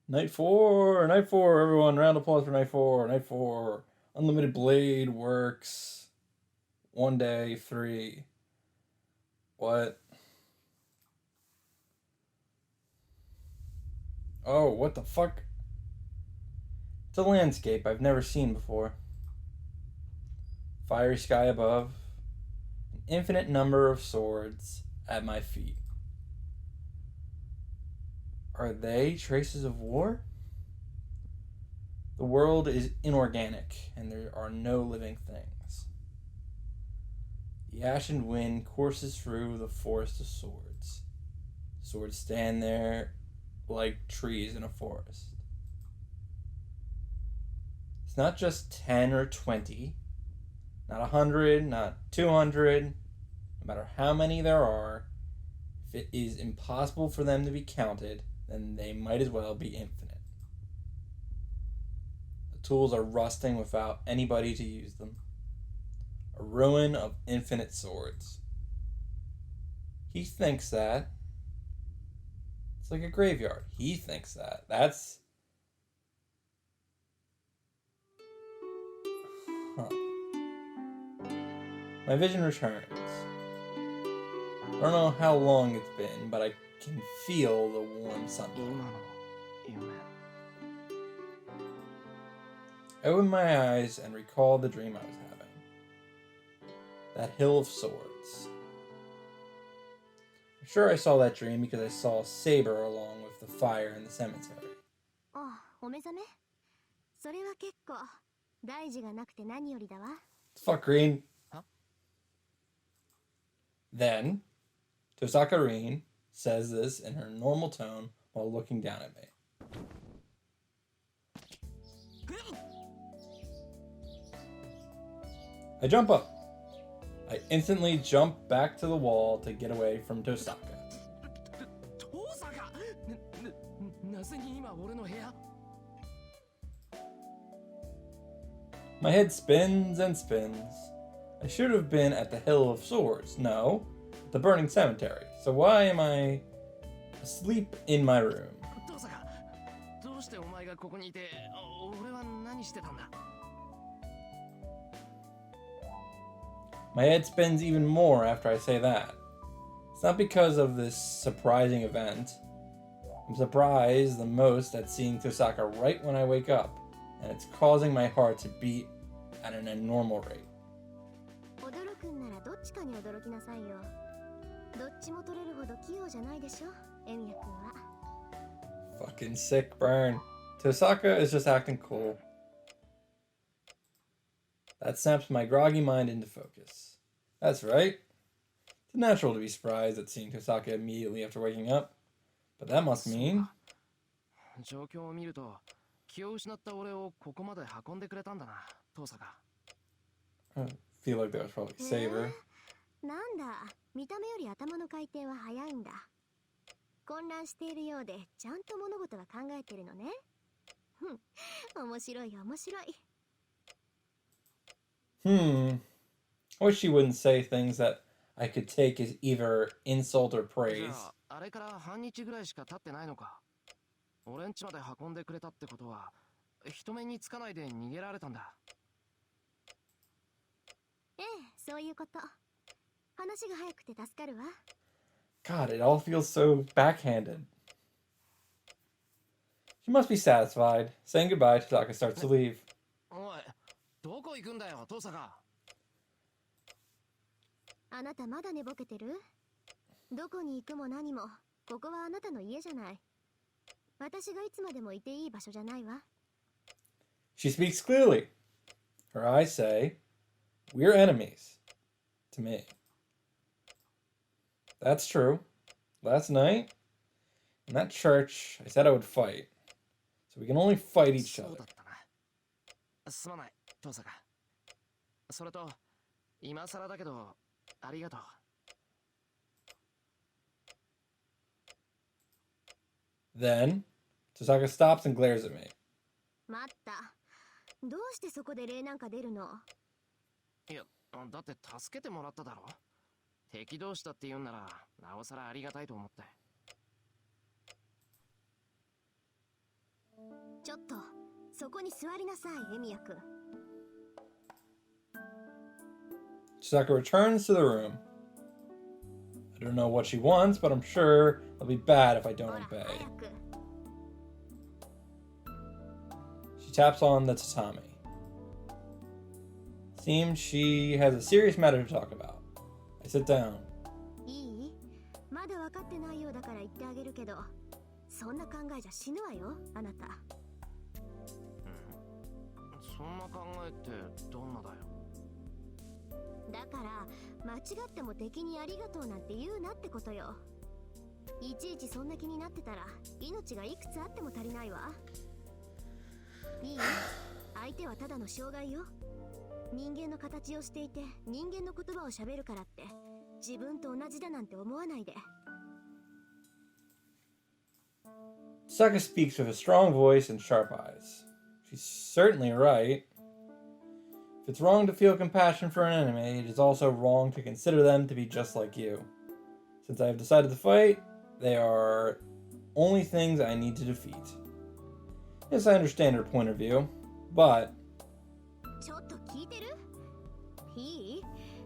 Night 4, everyone. Round of applause for night 4. Night 4. Unlimited Blade works. 1 day, 3. What? Oh, what the fuck? It's a landscape I've never seen before. Fiery sky above. An infinite number of swords at my feet. Are they traces of war? The world is inorganic, and there are no living things. The ashen wind courses through the forest of swords. Swords stand there like trees in a forest. It's not just 10 or 20, not 100, not 200, no matter how many there are. If it is impossible for them to be counted, then they might as well be infinite. The tools are rusting without anybody to use them. A ruin of infinite swords. He thinks that. It's like a graveyard. He thinks that. That's. Huh. My vision returns. I don't know how long it's been, but I can feel the warm sunlight. I open my eyes and recall the dream I was having. That hill of swords. I'm sure I saw that dream because I saw a saber along with the fire in the cemetery. Fuck Green. Huh? Then, Tosaka Rin says this in her normal tone while looking down at me. I jump up. I instantly jump back to the wall to get away from Tosaka. My head spins and spins. I should have been at the Hill of Swords. No, the burning cemetery. So why am I asleep in my room? My head spins even more after I say that. It's not because of this surprising event. I'm surprised the most at seeing Tosaka right when I wake up, and it's causing my heart to beat at an abnormal rate. Fucking sick burn. Tosaka is just acting cool. That snaps my groggy mind into focus. That's right. It's natural to be surprised at seeing Tosaka immediately after waking up. But that must mean... I feel like that was probably Saber. I wish she wouldn't say things that I could take as either insult or praise. God, it all feels so backhanded. She must be satisfied. Saying goodbye, Tosaka starts to leave. She speaks clearly. Her eyes say, "We're enemies." To me. That's true. Last night, in that church, I said I would fight. So we can only fight each other. Then, Tosaka stops and glares at me. ちょっとそこに座りなさい、エミヤ君。 Chisaka returns to the room. I don't know what she wants, but I'm sure it'll be bad if I don't obey. She taps on the tatami. Seems she has a serious matter to talk about. I sit down. いい？まだ分かってないようだから言ってあげるけど、そんな考えじゃ死ぬわよ、あなた。そんな考えってどんなだよ。だから間違っても敵にありがとうなんて言うなってことよ。いちいちそんな気になってたら命がいくつあっても足りないわ。いい？相手はただの障害よ。人間の形をしていて人間の言葉を喋るからって自分と同じだなんて思わないで。 Chisaka speaks with a strong voice and sharp eyes. She's certainly right. If it's wrong to feel compassion for an enemy, it is also wrong to consider them to be just like you. Since I have decided to fight, they are only things I need to defeat. Yes, I understand her point of view, but... ちょっと聞いてる？いい？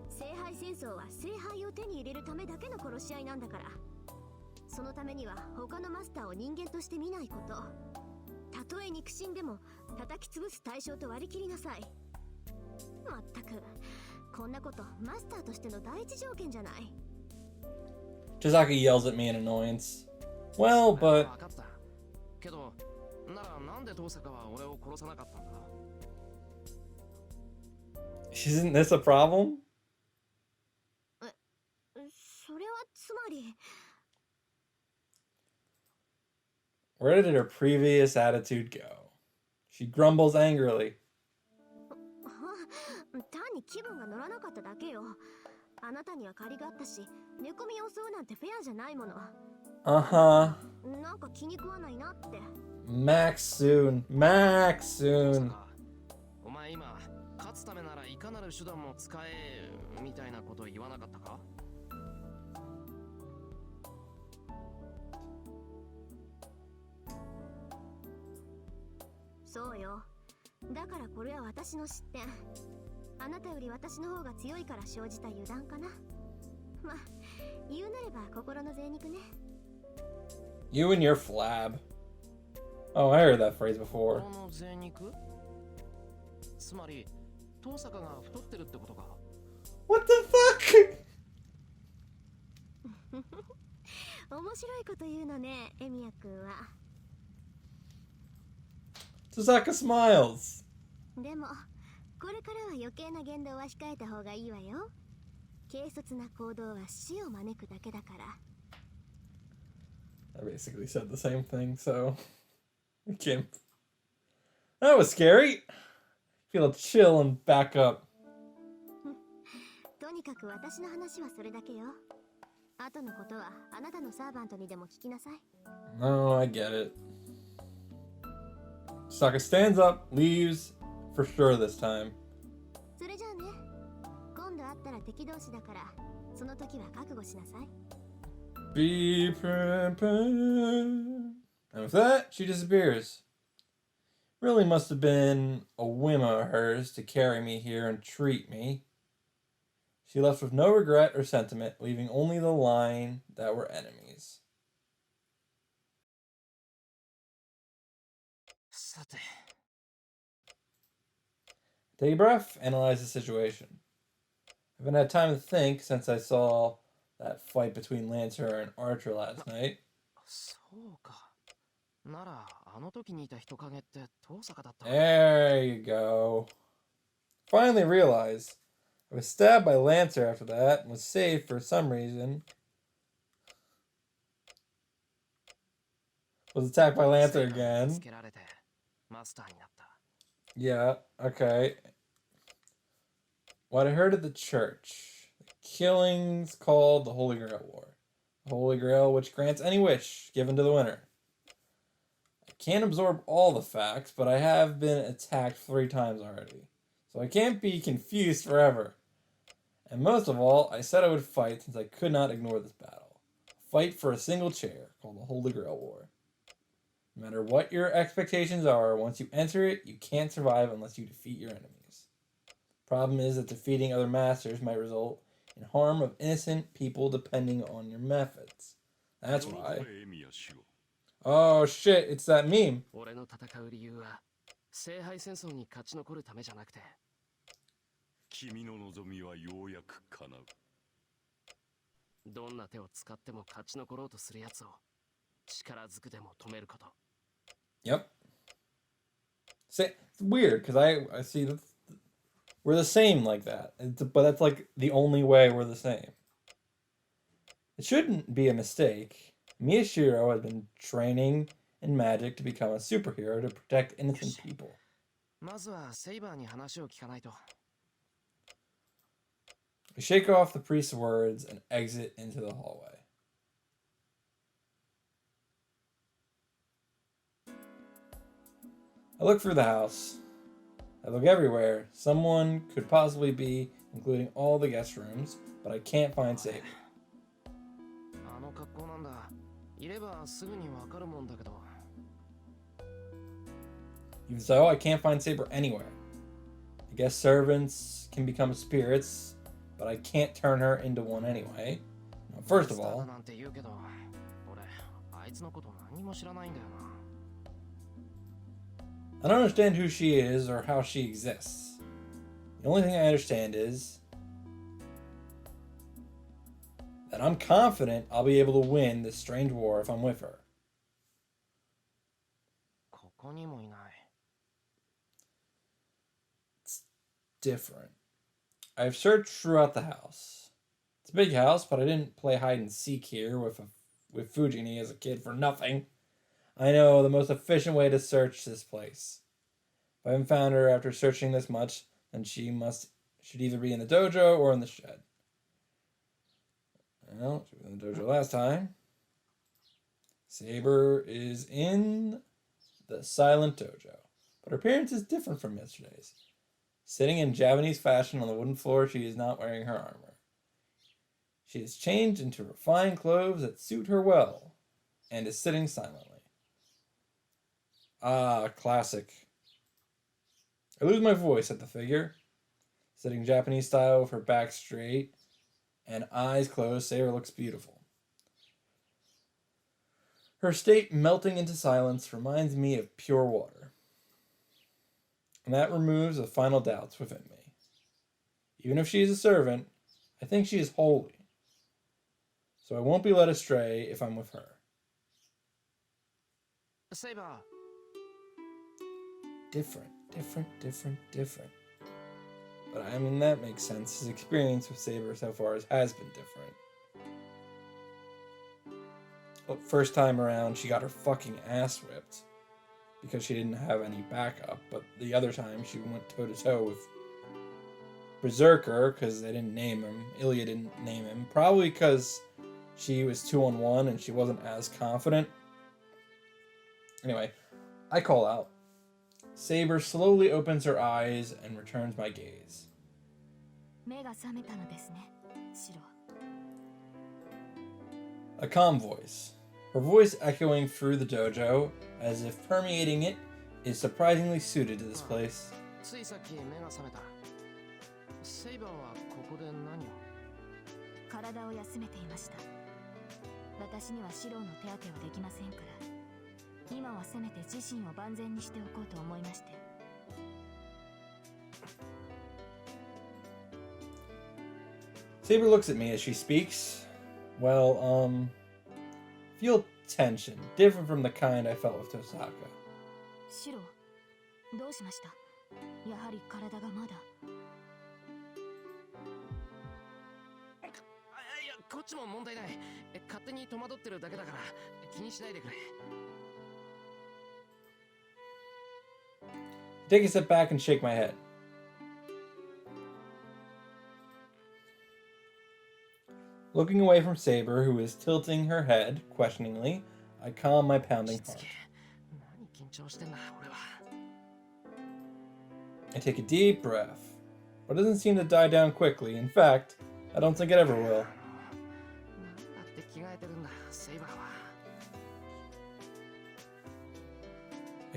聖杯戦争は聖杯を手に入れるためだけの殺し合いなんだから。そのためには他のマスターを人間として見ないこと。たとえ肉親でも叩き潰す対象と割り切りなさい。まったく、こんなことマスターとしての第一条件じゃない。 Chisaka yells at me in annoyance. Well, but... 分かった。けど、ならなんで遠坂は俺を殺さなかったんだ？ Isn't this a problem? それはつまり。 Where did her previous attitude go? She grumbles angrily. 単に気分が乗らなかっただけよ。あなたには借りがあったし、寝込みを襲うなんてフェアじゃないもの。Uh-huh. なんか気に食わないなって。 Max soon. Max soon. お前今勝つためならいかなる手段も使えみたいなこと言わなかったか？そうよ。だからこれは私の失点。あなたより私の方が強いから生じた油断かな。まあ、言うなれば心の贅肉ね。 You and your flab. Oh, I heard that phrase before. 心の贅肉？つまり、遠坂が太ってるってことか？ What the fuck? 面白いこと言うのね、エミヤ君は。 Chisaka smiles. でも、これからは余計な言動は控えた方がいいわよ。軽率な行動は死を招くだけだから。 I basically said the same thing, so... I can't... That was scary. Feel a chill and back up. とにかく私の話はそれだけよ。後のことはあなたのサーバントにでも聞きなさい。 Oh, I get it. Chisaka stands up, leaves, for sure this time. それじゃあね。今度会ったら敵同士だから、その時は覚悟しなさい。 Be prepared. And with that, she disappears. Really must have been a whim of hers to carry me here and treat me. She left with no regret or sentiment, leaving only the line that we're enemies. さて。 Take a breath, analyze the situation. I haven't had time to think since I saw that fight between Lancer and Archer last night. そうか。なら、あの時にいた人影って遠坂だった。 There you go. Finally realized I was stabbed by Lancer after that and was saved for some reason. Was attacked by Lancer again. つけられてマスターになった。 Yeah, okay. What I heard at the church. The killings called the Holy Grail War. The Holy Grail which grants any wish given to the winner. I can't absorb all the facts, but I have been attacked 3 times already. So I can't be confused forever. And most of all, I said I would fight since I could not ignore this battle. Fight for a single chair called the Holy Grail War. No matter what your expectations are, once you enter it, you can't survive unless you defeat your enemies. Problem is that defeating other masters might result in harm of innocent people depending on your methods. That's why. Oh shit, it's that meme. 俺の戦う理由は聖杯戦争に勝ち残るためじゃなくて、君の望みはようやく叶う。どんな手を使っても勝ち残ろうとする奴を力ずくでも止めること。Yep. It's weird because I see that we're the same like that, but that's like the only way we're the same. It shouldn't be a mistake. Miyashiro has been training in magic to become a superhero to protect innocent people. まずはセイバーに話を聞かないと。We shake off the priest's words and exit into the hallway. I look through the house. I look everywhere. Someone could possibly be, including all the guest rooms, but I can't find Saber. あの格好なんだ。いればすぐにわかるもんだけど。Even so, I can't find Saber anywhere. I guess servants can become spirits, but I can't turn her into one anyway. Now, first of all, なんて言うけど、俺あいつのこと何も知らないんだよな。I don't understand who she is or how she exists. The only thing I understand is that I'm confident I'll be able to win this strange war if I'm with her. ここにもいない。It's different. I've searched throughout the house. It's a big house, but I didn't play hide and seek here with Fujini as a kid for nothing. I know the most efficient way to search this place. If I haven't found her after searching this much, then she should either be in the dojo or in the shed. Well, she was in the dojo last time. Saber is in the silent dojo, but her appearance is different from yesterday's. Sitting in Japanese fashion on the wooden floor, she is not wearing her armor. She has changed into refined clothes that suit her well, and is sitting silently. Ah, classic. I lose my voice at the figure. Sitting Japanese style with her back straight and eyes closed, Saber looks beautiful. Her state melting into silence reminds me of pure water. And that removes the final doubts within me. Even if she is a servant, I think she is holy. So I won't be led astray if I'm with her. Saber. Different. But I mean, that makes sense. His experience with Saber so far has been different. Well, first time around, she got her fucking ass whipped because she didn't have any backup. But the other time, she went toe-to-toe with Berserker because they didn't name him. Ilya didn't name him. Probably because she was 2-on-1 and she wasn't as confident. Anyway, I call out. Saber slowly opens her eyes and returns my gaze. A calm voice. Her voice echoing through the dojo, as if permeating it, is surprisingly suited to this place. ついさっき目が覚めた。セイバーはここで何を？体を休めていました。私にはシローの手当てはできませんから。今はせめて自身を万全にしておこうと思いまして。Saber looks at me as she speaks. Well, feel tension, different from the kind I felt with Tosaka. シロー、どうしました？やはり体がまだ。いや、こっちも問題ない。勝手に戸惑ってるだけだから気にしないでくれ。Take a step back and shake my head. Looking away from Saber, who is tilting her head questioningly, I calm my pounding heart. I take a deep breath, but it doesn't seem to die down quickly. In fact, I don't think it ever will.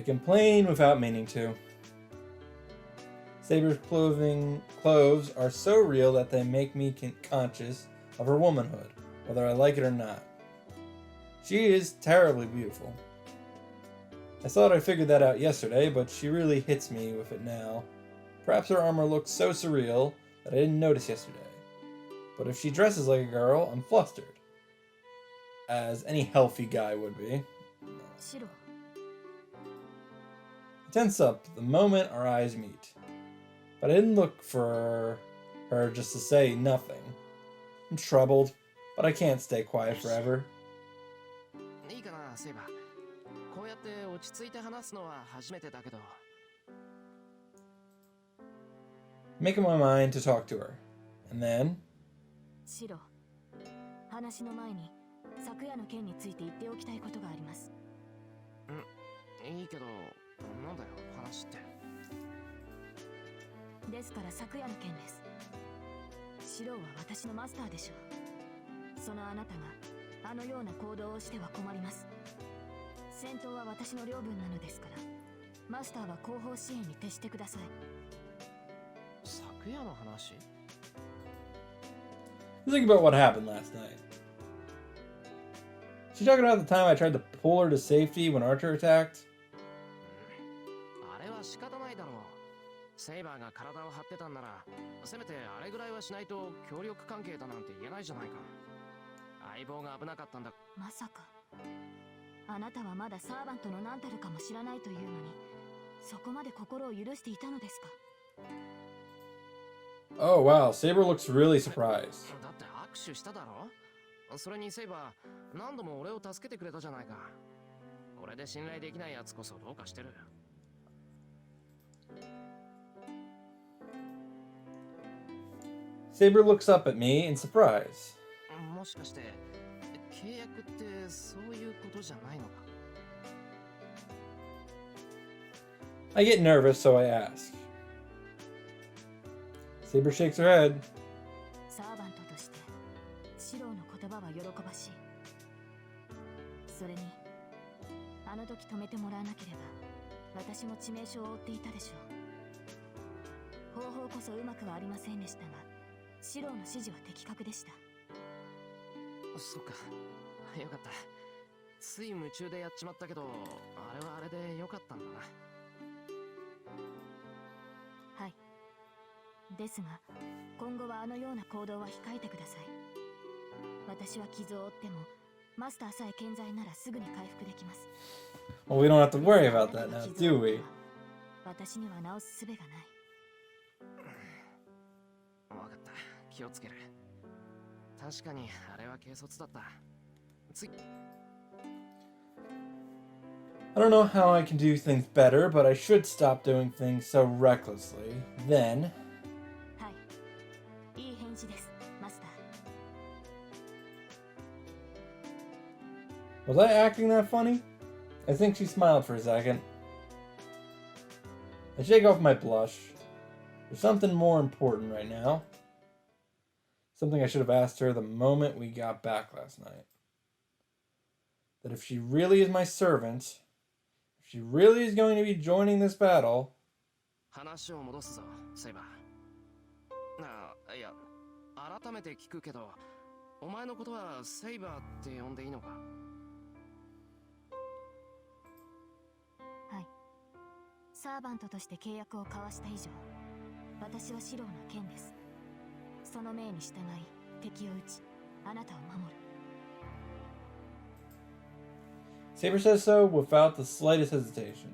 I complain without meaning to. Saber's clothes are so real that they make me conscious of her womanhood, whether I like it or not. She is terribly beautiful. I thought I figured that out yesterday, but she really hits me with it now. Perhaps her armor looks so surreal that I didn't notice yesterday. But if she dresses like a girl, I'm flustered. As any healthy guy would be. Shiro. I tense up the moment our eyes meet. But I didn't look for her just to say nothing. I'm troubled, but I can't stay quiet forever. いいかな、セイバー。こうやって落ち着いて話すのは初めてだけど。Making my mind to talk to her. And then... シロ、話の前に昨夜の件について言っておきたいことがあります。いいけど、なんだよ、話って。ですから昨夜の件です。シロは私のマスターでしょう。そのあなたがあのような行動をしては困ります。戦闘は私の領分なのですから、マスターは後方支援に徹してください。昨夜の話? Think about what happened last night. She talking about the time I tried to pull her to safety when Archer attacked? あれは仕方ないだろう。セイバーが体を張ってたんなら、せめてあれぐらいはしないと協力関係だなんて言えないじゃないか。相棒が危なかったんだ。まさか、あなたはまだサーバントの何たるかも知らないというのに、そこまで心を許していたのですか? Oh wow, Saber looks really surprised. だって握手しただろ? それにセイバー、何度も俺を助けてくれたじゃないか。これで信頼できないやつこそどうかしてる。Saber looks up at me in surprise. もしかして契約ってそういうことじゃないのか? I get nervous, so I ask. Saber shakes her head. サーバントとしてシローの言葉は喜ばしい。それにあの時止めてもらわなければ私も致命傷を負っていたでしょう。方法こそうまくはありませんでしたが、シローの指示は的確でした。そっか、よかった。つい夢中でやっちまったけど、あれはあれでよかったんだな。はい。ですが、今後はあのような行動は控えてください。私は傷を負っても、マスターさえ健在ならすぐに回復できます。Well, we don't have to worry about that now, do we? 私には治す術がない。わかった。気をつける。確かにあれは軽率だった。I don't know how I can do things better, but I should stop doing things so recklessly. Then... はい。いい返事です、マスター。Was I acting that funny? I think she smiled for a second. I shake off my blush. There's something more important right now. Something I should have asked her the moment we got back last night. That if she really is my servant, if she really is going to be joining this battle... 話を戻すぞ、セイバー。いや、改めて聞くけど、お前のことはセイバーって呼んでいいのか? はい。サーバントとして契約を交わした以上、私はシローの剣です。その命に従い、敵を撃ち、あなたを守る。Saber says so without the slightest hesitation.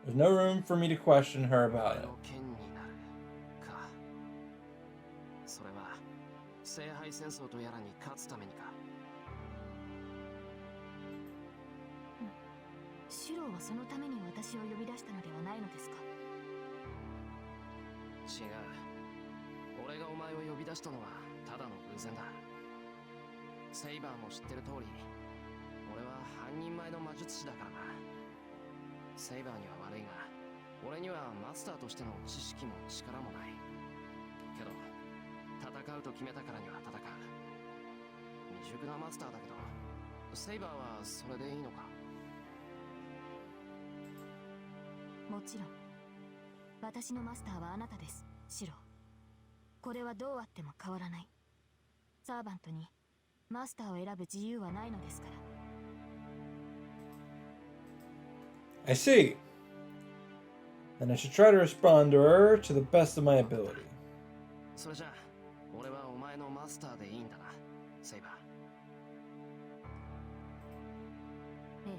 There's no room for me to question her about it. それは聖杯戦争とやらに勝つためにか。シローはそのために私を呼び出したのではないのですか? 違う。俺がお前を呼び出したのはただの偶然だ。セイバーも知ってる通り、俺は半人前の魔術師だからな。セイバーには悪いが、俺にはマスターとしての知識も力もない。けど、戦うと決めたからには戦う。未熟なマスターだけど、セイバーはそれでいいのか?もちろん。私のマスターはあなたです、シロ。これはどうあっても変わらない。サーバントにマスターを選ぶ自由はないのですから。I see. Then I should try to respond to her to the best of my ability. それじゃあ俺はお前のマスターでいいんだな、セイバー。え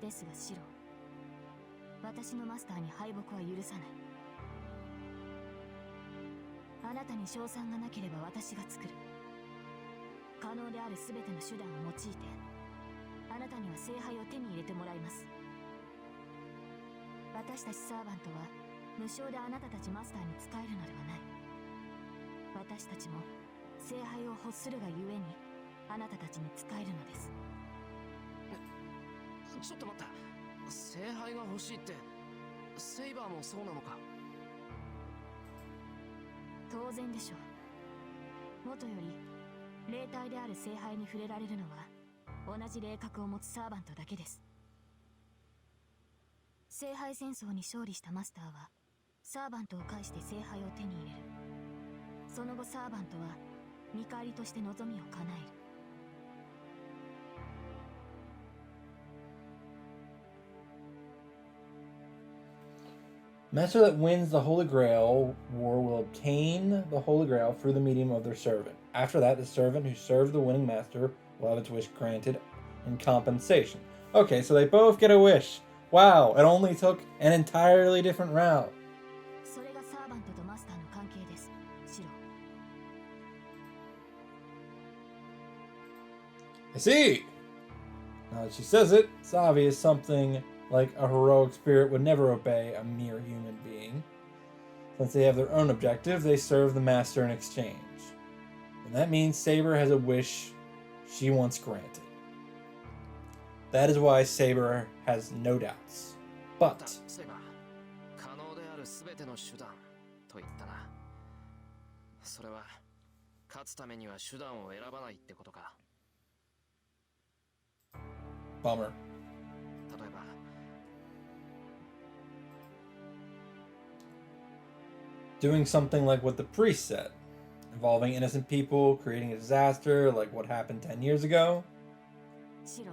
え。ですがシロ、私のマスターに敗北は許さない。あなたに賞賛がなければ私が作る。可能である全ての手段を用いて、あなたには聖杯を手に入れてもらいます。私たちサーバントは無償であなたたちマスターに仕えるのではない。私たちも聖杯を欲するがゆえにあなたたちに仕えるのです。ちょっと待った。聖杯が欲しいってセイバーもそうなのか？当然でしょう。元より霊体である聖杯に触れられるのは同じ霊格を持つサーバントだけです。聖杯戦争に勝利したマスターはサーバントを介して聖杯を手に入れる。その後サーバントは見返りとして望みを叶える。Master that wins the Holy Grail war will obtain the Holy Grail through the medium of their servant. After that, the servant who served the winning master will have its wish granted in compensation. Okay, so they both get a wish. Wow, it only took an entirely different route. それがサーバントとマスターの関係です、シロ。I see! Now that she says it, it's obvious something like a heroic spirit would never obey a mere human being. Since they have their own objective, they serve the master in exchange. And that means Saber has a wish she wants granted. That is why Saber has no doubts. But セイバー、可能である全ての手段と言ったな。それは勝つためには手段を選ばないってことか。bummer. 例えば Doing something like what the priest said, involving innocent people, creating a disaster like what happened 10 years ago. シロ、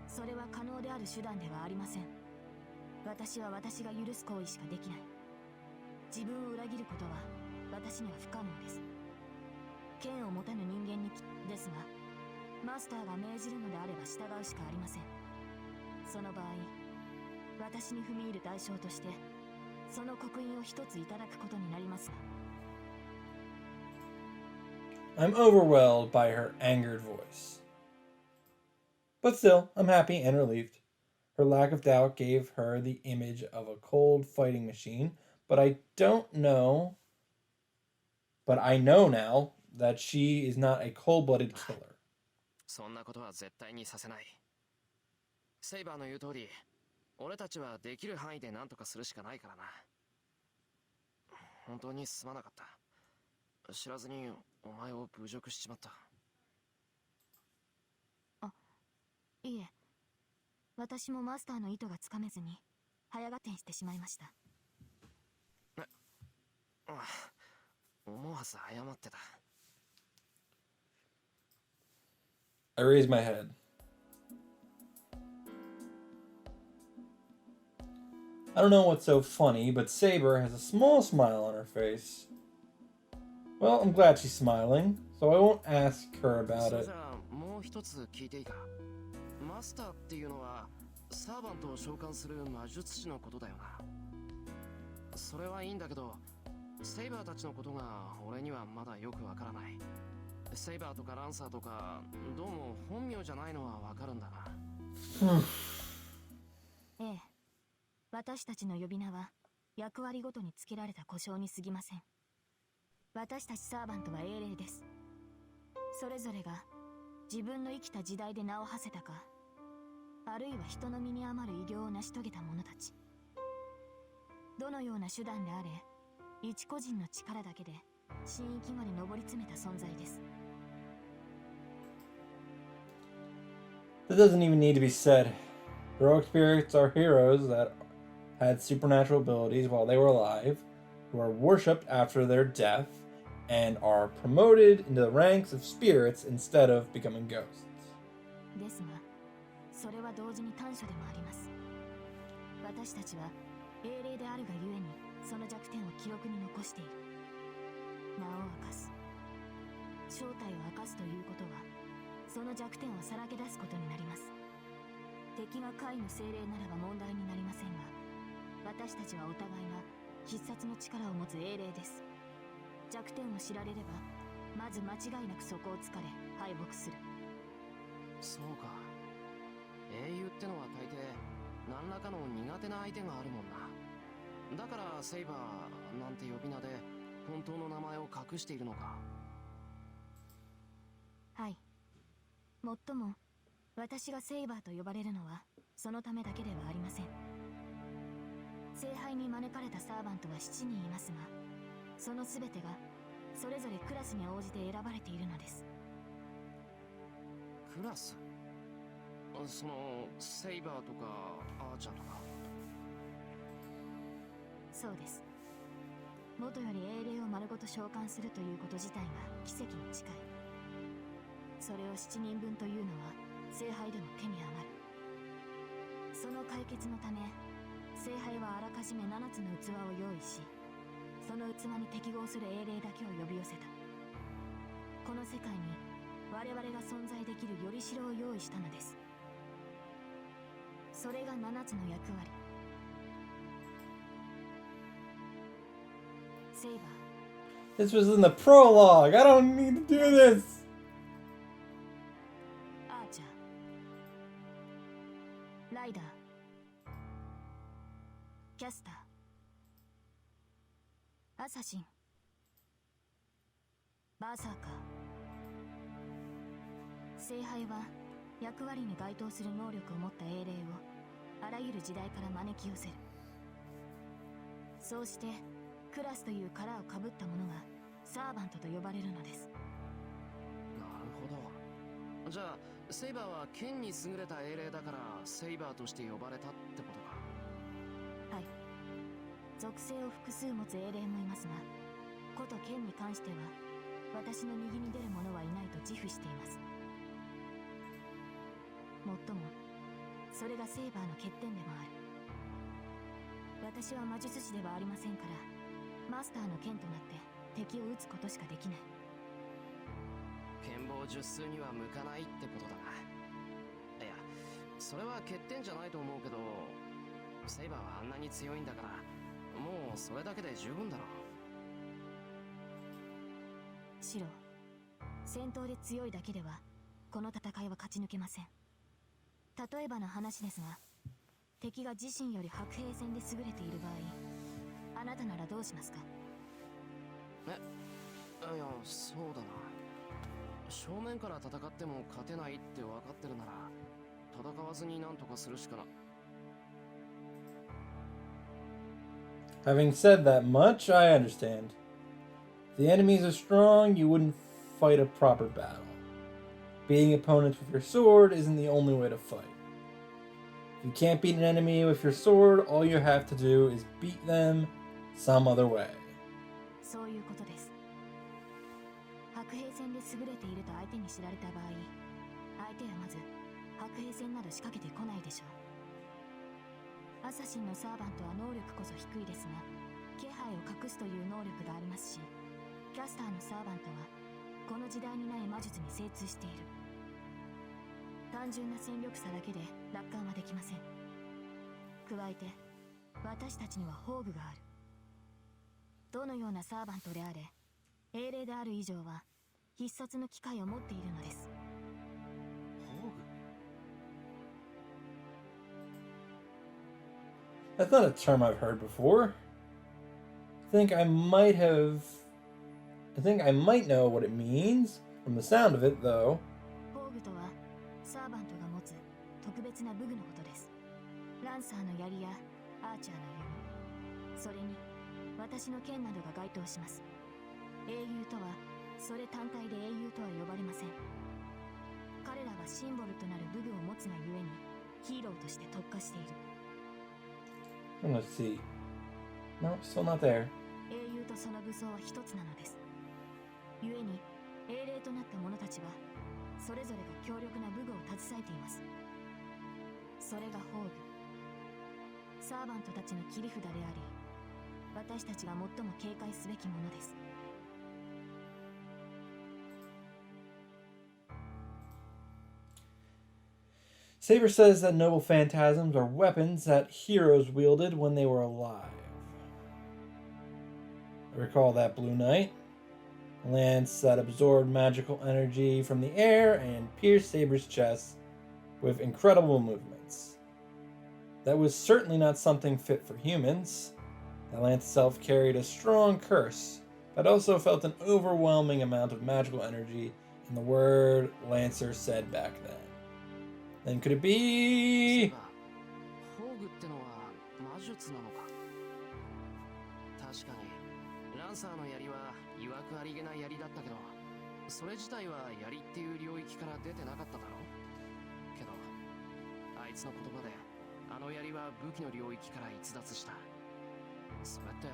それは可能である手段ではありません。私は私が許す行為しかできない。自分を裏切ることは私には不可能です。剣を持たぬ人間にですが、マスターが命じるのであれば従うしかありません。その場合、私に踏み入る代償としてその刻印を一ついただくことになりますが。 I'm overwhelmed by her angered voice. But still, I'm happy and relieved. Her lack of doubt gave her the image of a cold fighting machine, but I know now that she is not a cold-blooded killer. そんなことは絶対にさせない。セイバーの言う通り、俺たちはできる範囲で何とかするしかないからな。本当にすまなかった。知らずにお前を侮辱しちまった。いえ、私もマスターの意図がつかめずに早合点してしまいました。思わず謝ってた。I raise my head. I don't know what's so funny, but Saber has a small smile on her face. Well, I'm glad she's smiling, so I won't ask her about it. じゃあもう一つ聞いていいか。マスターっていうのはサーバントを召喚する魔術師のことだよな。それはいいんだけど、セイバーたちのことが俺にはまだよくわからない。セイバーとかランサーとかどうも本名じゃないのはわかるんだな。ええ、私たちの呼び名は役割ごとにつけられた呼称に過ぎません。私たちサーバントは英霊です。それぞれが自分の生きた時代で名を馳せたか、あるいは人の身に余る偉業を成し遂げた者たち。どのような手段であれ、一個人の力だけで神域まで上り詰めた存在です。That doesn't even need to be said. Heroic spirits are heroes that had supernatural abilities while they were alive, who are worshipped after their death, and are promoted into the ranks of spirits instead of becoming ghosts. ですが、それは同時に短所でもあります。私たちは英霊であるがゆえにその弱点を記録に残している。名を明かす。正体を明かすということは、その弱点をさらけ出すことになります。敵が怪の精霊ならば問題になりませんが、私たちはお互いが必殺の力を持つ英霊です。弱点を知られれば、まず間違いなくそこを突かれ敗北する。そうか。英雄ってのは大抵何らかの苦手な相手があるもんな。だからセイバーなんて呼び名で本当の名前を隠しているのか。はい。もっとも私がセイバーと呼ばれるのはそのためだけではありません。聖杯に招かれたサーバントは7人いますが、その全てがそれぞれクラスに応じて選ばれているのです。クラス？そのセイバーとかアーチャーとか。そうです。元より英霊を丸ごと召喚するということ自体が奇跡に近い。それを7人分というのは聖杯でも手に余る。その解決のため、聖杯はあらかじめ7つの器を用意し、その器に適合する英霊だけを呼び寄せた。この世界に我々が存在できるよりしろを用意したのです。それが7つの役割。セイバー。 This was in the prologue. I don't need to do this. アーチャー、ライダー、キャスター、アサシン、バーサーカー。聖杯は役割に該当する能力を持った英霊をあらゆる時代から招き寄せる。そうしてクラスという殻をかぶった者がサーバントと呼ばれるのです。なるほど。じゃあセイバーは剣に優れた英霊だからセイバーとして呼ばれたってことか。はい。属性を複数持つ英霊もいますが、こと剣に関しては私の右に出る者はいないと自負しています。もっともそれがセイバーの欠点でもある。私は魔術師ではありませんから、マスターの剣となって敵を撃つことしかできない。剣棒術数には向かないってことだな。いや、それは欠点じゃないと思うけど、セイバーはあんなに強いんだから、もうそれだけで十分だろう。シロ、戦闘で強いだけではこの戦いは勝ち抜けません。例えばの話ですが、敵が自身より白兵戦で優れている場合、あなたならどうしますか？いや、そうだな。正面から戦っても勝てないって分かってるなら、戦わずになんとかするしかな。Having said that much, I understand. If the enemies are strong, you wouldn't fight a proper battle. Beating opponents with your sword isn't the only way to fight. If you can't beat an enemy with your sword, all you have to do is beat them some other way. そういうことです。白兵戦で優れていると相手に知られた場合、相手はまず白兵戦など仕掛けてこないでしょう。アサシンのサーバントは能力こそ低いですが、気配を隠すという能力がありますし、キャスターのサーバントはこの時代にない魔術に精通している。単純な戦力差だけで楽観はできません。加えて私たちには宝具がある。どのようなサーバントであれ、英霊である以上は必殺の機会を持っているのです。That's not a term I've heard before. I think I might know what it means from the sound of it, though. 宝具とはサーバントが持つ特別な武具のことです。ランサーの槍やアーチャーの弓、それに私の剣などが該当します。英雄とはそれ単体で英雄とは呼ばれません。彼らはシンボルとなる武具を持つがゆえにヒーローとして特化している。Let's see. No, still not there. 英雄とその武装は一つなのです。故に英霊となった者たちはそれぞれが強力な武具を携えています。それが宝具、サーバントたちの切り札であり、私たちが最も警戒すべきものです。Saber says that noble phantasms are weapons that heroes wielded when they were alive. I recall that Blue Knight, a lance that absorbed magical energy from the air and pierced Saber's chest with incredible movements. That was certainly not something fit for humans. The lance itself carried a strong curse, but also felt an overwhelming amount of magical energy in the word Lancer said back then. Then could it be? 宝具ってのは魔術なのか。確かにランサーの槍は曰くありげな槍だったけど、それ自体は槍っていう領域から出てなかっただろう。けどあいつの言葉であの槍は武器の領域から逸脱した。それって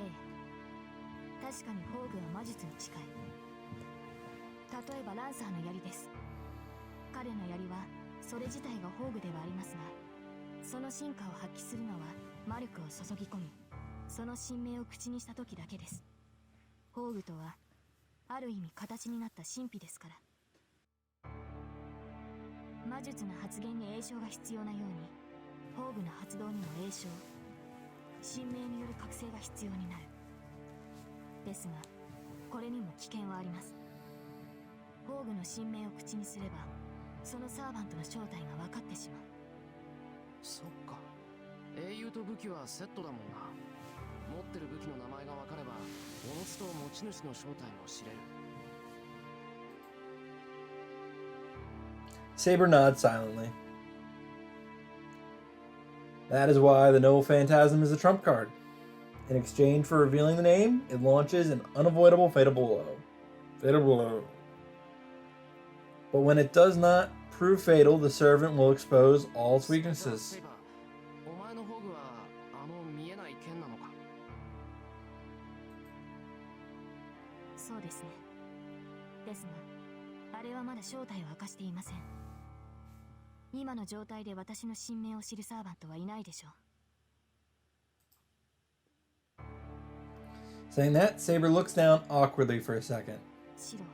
ええ、確かに宝具は魔術に近い。例えばランサーの槍です。彼の槍はそれ自体が宝具ではありますが、その真価を発揮するのは魔力を注ぎ込み、その神明を口にした時だけです。宝具とはある意味形になった神秘ですから。魔術の発現に栄唱が必要なように、宝具の発動にも栄唱、神明による覚醒が必要になる。ですがこれにも危険はあります。宝具の神明を口にすれば、そのサーバントの正体が分かってしまう。そっか、英雄と武器はセットだもんな。持ってる武器の名前が分かればおのずと持ち主の正体も知れる。Saber nods silently. That is why the Noble Phantasm is a trump card. In exchange for revealing the name, it launches an unavoidable fatal blow. Fatal blow. But when it does not prove fatal, the servant will expose all its weaknesses. お前の宝具はあの見えない剣なのか。そうですね。ですがあれはまだ正体を明かしていません。今の状態で私の神明を知るサーバントはいないでしょう。Saying that, Saber looks down awkwardly for a second. シロ、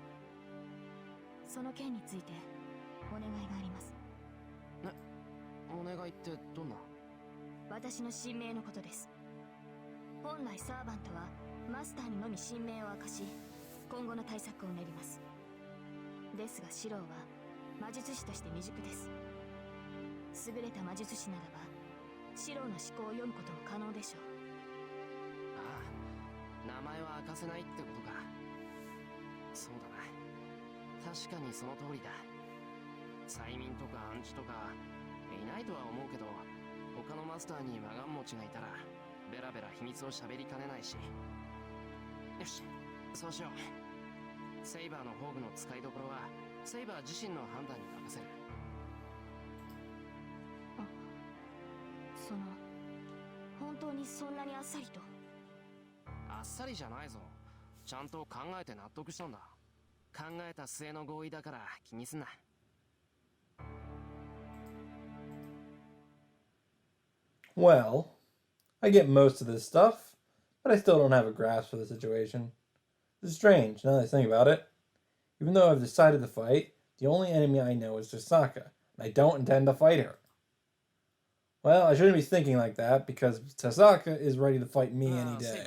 その件についてお願いがあります。お願いってどんな？私の神明のことです。本来サーバントはマスターにのみ神明を明かし、今後の対策を練ります。ですがシロは魔術師として未熟です。優れた魔術師ならばシロの思考を読むことも可能でしょう。ああ、名前は明かせないってことか。そうだな、確かにその通りだ。催眠とか暗示とかいないとは思うけど、他のマスターに魔眼持ちがいたらベラベラ秘密を喋りかねないし。よし、そうしよう。セイバーの宝具の使いどころはセイバー自身の判断に任せる。本当にそんなにあっさりと？あっさりじゃないぞ。ちゃんと考えて納得したんだ。考えた末の合意だから気にすんな。Well, I get most of this stuff, but I still don't have a grasp of the situation. This is strange, now that I think about it. Even though I've decided to fight, the only enemy I know is Tasaka, and I don't intend to fight her. Well, I shouldn't be thinking like that, because Tasaka is ready to fight me any day.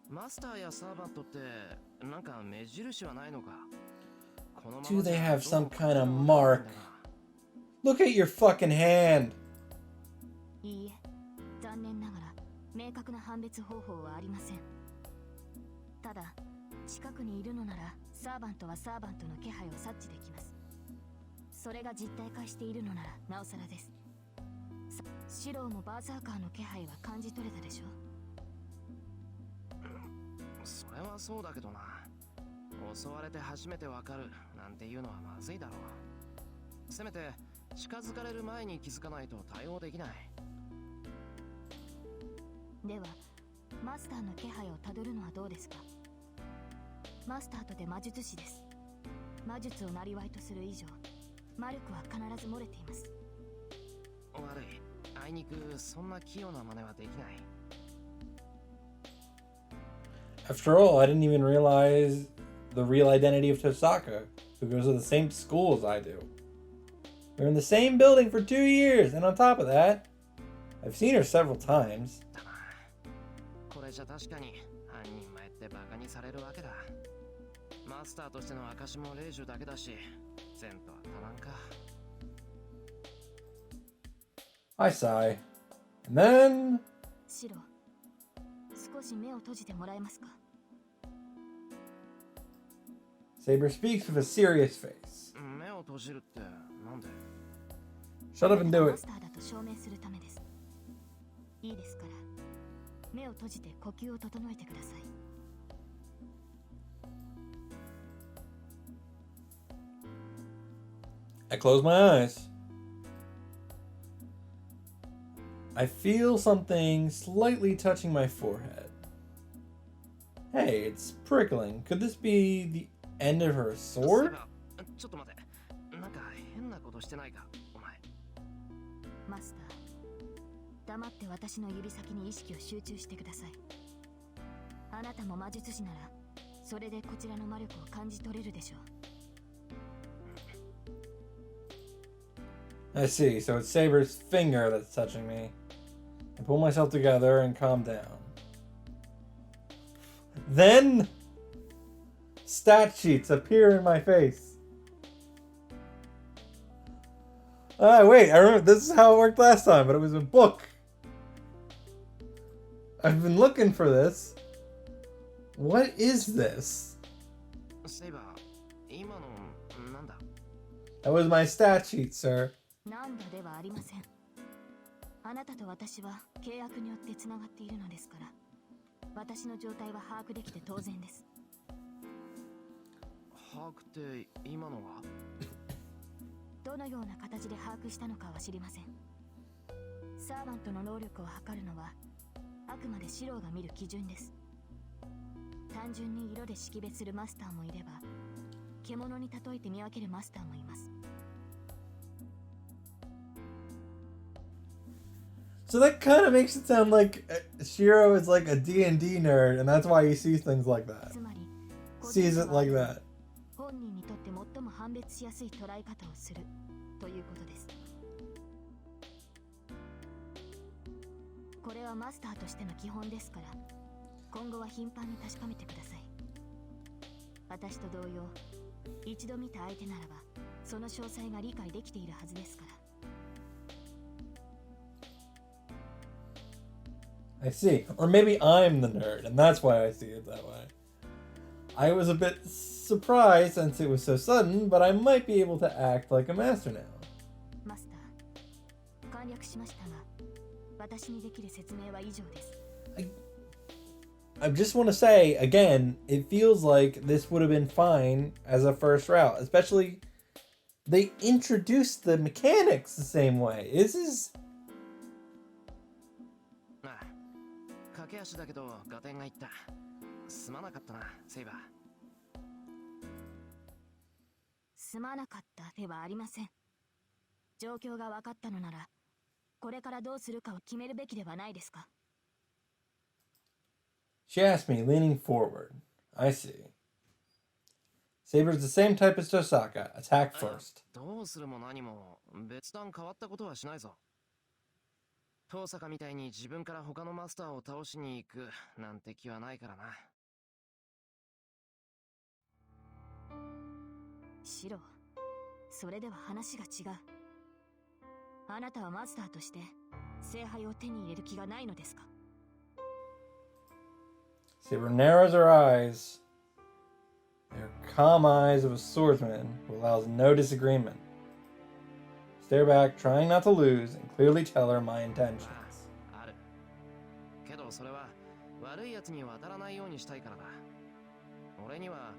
マスターやサーバントってなんか目印はないのか？ Do they have some kind of mark? Look at your fucking hand! いいえ、残念ながら明確な判別方法はありません。ただ、近くにいるのならサーバントはサーバントの気配を察知できます。それが実体化しているのならなおさらです。シローもバーザーカーの気配は感じ取れたでしょ？それはそうだけどな。襲われて初めてわかるなんていうのはまずいだろう。せめて近づかれる前に気づかないと対応できない。ではマスターの気配をたどるのはどうですか？マスターとて魔術師です。魔術を生りとする以上、魔力は必ず漏れています。悪い。あいにくそんな器用な真似はできない。 After all, I didn't even realize the real identity of Tosaka, who goes to the same school as I do. We're in the same building for 2 years, and on top of that, I've seen her several times. だな。これじゃ確かに半人前ってバカにされるわけだ。マスターとしての証も霊樹だけだし、前途は多難か。 I sigh. And then... シロ、少し目を閉じてもらえますか？ Saber speaks with a serious face. 目を閉じるってなんで？ Shut up and do マ it. スターだと証明するためです。いいですから、目を閉じて呼吸を整えてください。I close my eyes. I feel something slightly touching my forehead. Hey, it's prickling. Could this be the end of her sword? ちょっと待て。なんか変なことしてないか、お前。マスター、黙って私の指先に意識を集中してください。あなたも魔術師なら、それでこちらの魔力を感じ取れるでしょう。I see, so it's Saber's finger that's touching me. I pull myself together and calm down. Then, stat sheets appear in my face. Wait, I remember this is how it worked last time, but it was a book. I've been looking for this. What is this? セイバー、今のなんだ？ That was my stat sheet, sir. なんだではありません。あなたと私は契約によってつながっているのですから、私の状態は把握できて当然です。把握って今のは？どのような形で把握したのかは知りません。サーバントの能力を測るのはあくまでシローが見る基準です。単純に色で識別するマスターもいれば、獣に例えて見分けるマスターもいます。So that kind of makes it sound like Shiro is like a D&D nerd, and that's why he sees things like that. つまり Sees it like that. 本人にとって最も判別しやすい捉え方をするということです。これはマスターとしての基本ですから、今後は頻繁に確かめてください。私と同様、一度見た相手ならばその詳細が理解できているはずですから。I see. Or maybe I'm the nerd, and that's why I see it that way. I was a bit surprised since it was so sudden, but I might be able to act like a master now. マスター、簡略しましたが、私にできる説明は以上です。I just want to say, again, it feels like this would have been fine as a first route. Especially, they introduced the mechanics the same way. This is... 駆け足だけど合点がいった。すまなかったな、セイバー。すまなかったではありません。状況が分かったのなら、これからどうするかを決めるべきではないですか。She asked me, leaning forward. I see. Saber's the same type as Tosaka. Attack first. どうするも何も別段変わったことはしないぞ。遠坂みたいに自分から他のマスターを倒しに行くなんて気はないからな。シロ、それでは話が違う。あなたはマスターとして聖杯を手に入れる気がないのですか？ Saber narrows her eyes. They are calm eyes of a swordsman who allows no disagreement. Stare back, trying not to lose, and clearly tell her my intentions. ある。けどそれは悪いやつに渡らないようにしたいからだ。俺には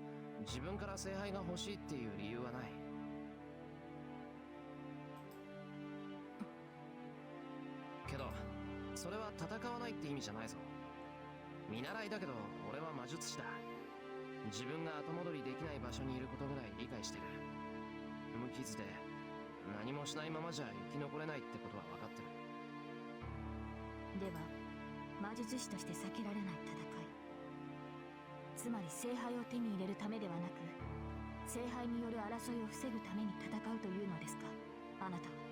自分から聖杯が欲しいっていう理由はない。けどそれは戦わないって意味じゃないぞ。見習いだけど俺は魔術師だ。自分が後戻りできない場所にいることぐらい理解してる。無傷で何もしないままじゃ生き残れないってことは分かってる。では魔術師として避けられない戦い、つまり聖杯を手に入れるためではなく聖杯による争いを防ぐために戦うというのですか、あなたは。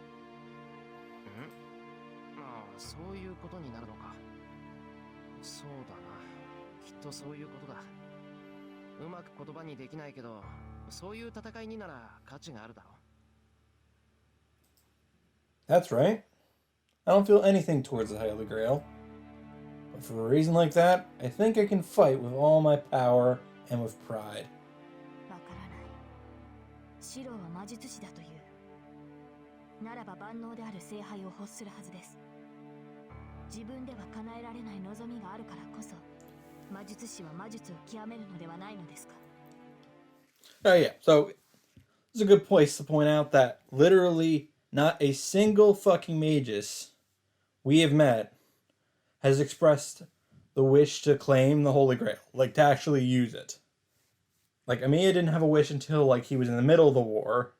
まあそういうことになるのか。そうだな、きっとそういうことだ。うまく言葉にできないけど、そういう戦いになら価値があるだろう。 That's right. I don't feel anything towards the Holy Grail. But for a reason like that, I think I can fight with all my power and with pride. わからない。シロは魔術師だという。ならば万能である聖杯を欲するはずです。自分では叶えられない望みがあるからこそ、魔術師は魔術を極めるのではないのですか。Oh yeah, so it's a good place to point out that literally not a single fucking magus we have met has expressed the wish to claim the Holy Grail, like to actually use it. Like Amiya didn't have a wish until like he was in the middle of the war.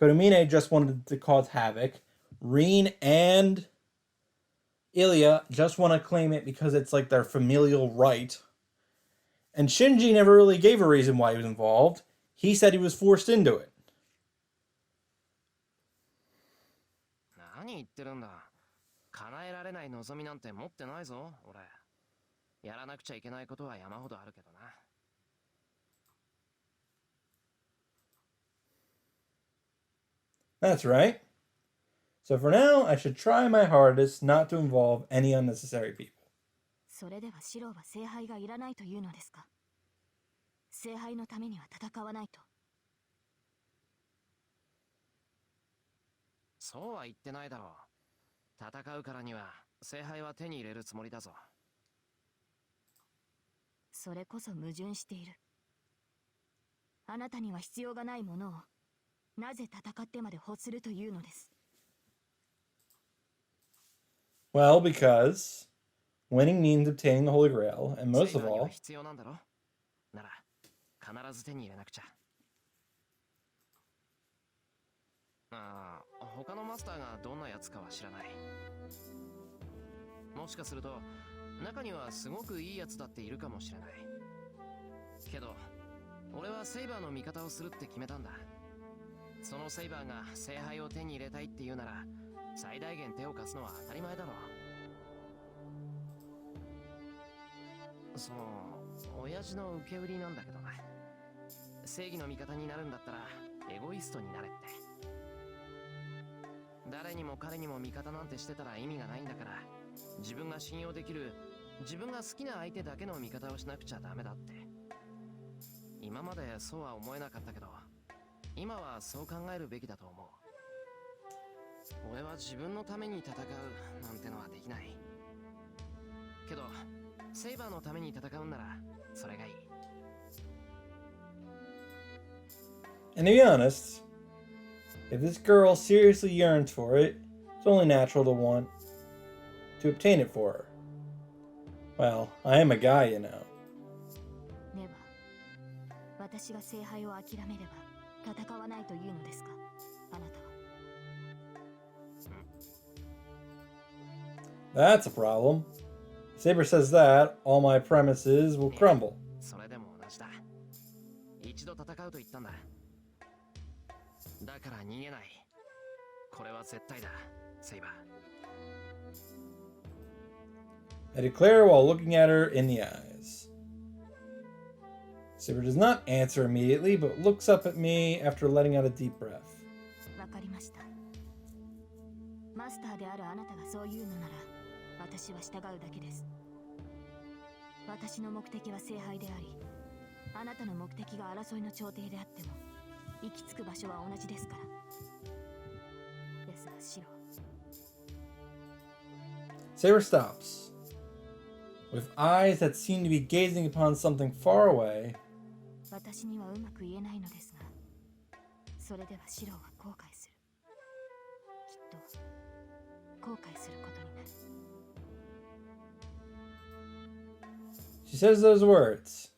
Kodamine just wanted to cause havoc. Reen and Ilya just want to claim it because it's like their familial right. And Shinji never really gave a reason why he was involved. He said he was forced into it. 何言ってるんだ。叶えられない望みなんて持ってないぞ、俺。やらなくちゃいけないことは山ほどあるけどな。That's right. So for now, I should try my hardest not to involve any unnecessary people. それではシロは聖杯がいらないというのですか。聖杯のためには戦わないと。そうは言ってないだろう。戦うからには聖杯は手に入れるつもりだぞ。それこそ矛盾している。あなたには必要がないものをなぜ戦ってまで欲するというのです。Well, because winning means obtaining the Holy Grail, and most of all, 必要なんだろ。なら必ず手に入れなくちゃ。ああ、他のマスターがどんなやつかは知らない。もしかすると中にはすごくいいやつだっているかもしれない。けど俺はセイバーの味方をするって決めたんだ。そのセイバーが聖杯を手に入れたいっていうなら最大限手を貸すのは当たり前だろう。その親父の受け売りなんだけどな。正義の味方になるんだったらエゴイストになれって。誰にも彼にも味方なんてしてたら意味がないんだから、自分が信用できる、自分が好きな相手だけの味方をしなくちゃダメだって。今までそうは思えなかったけど、今はそう考えるべきだと思う。俺は自分のために戦うなんてのはできない。けどセイバーのために戦うんならそれがいい。 and to be honest, if this girl seriously yearns for it, it's only natural to want to obtain it for her. Well, I am a guy, you know. では、私が聖杯を諦めれば戦わないというのですか、あなたは。That's a problem. If Saber says that, all my premises will crumble. それでも同じだ。一度戦うと言ったんだ。だから逃げない。これは絶対だ、セイバー。I declare while looking at her in the eyes. Saber does not answer immediately, but looks up at me after letting out a deep breath. わかりました。マスターであるあなたがそう言うのなら、私は従うだけです。私の目的は聖杯であり、あなたの目的が争いの調停であっても、行き着く場所は同じですから。ですが、シロ。Saber stops. With eyes that seem to be gazing upon something far away, 私にはうまく言えないのですが、それではシロは後悔する。きっと後悔することになる。She says those words.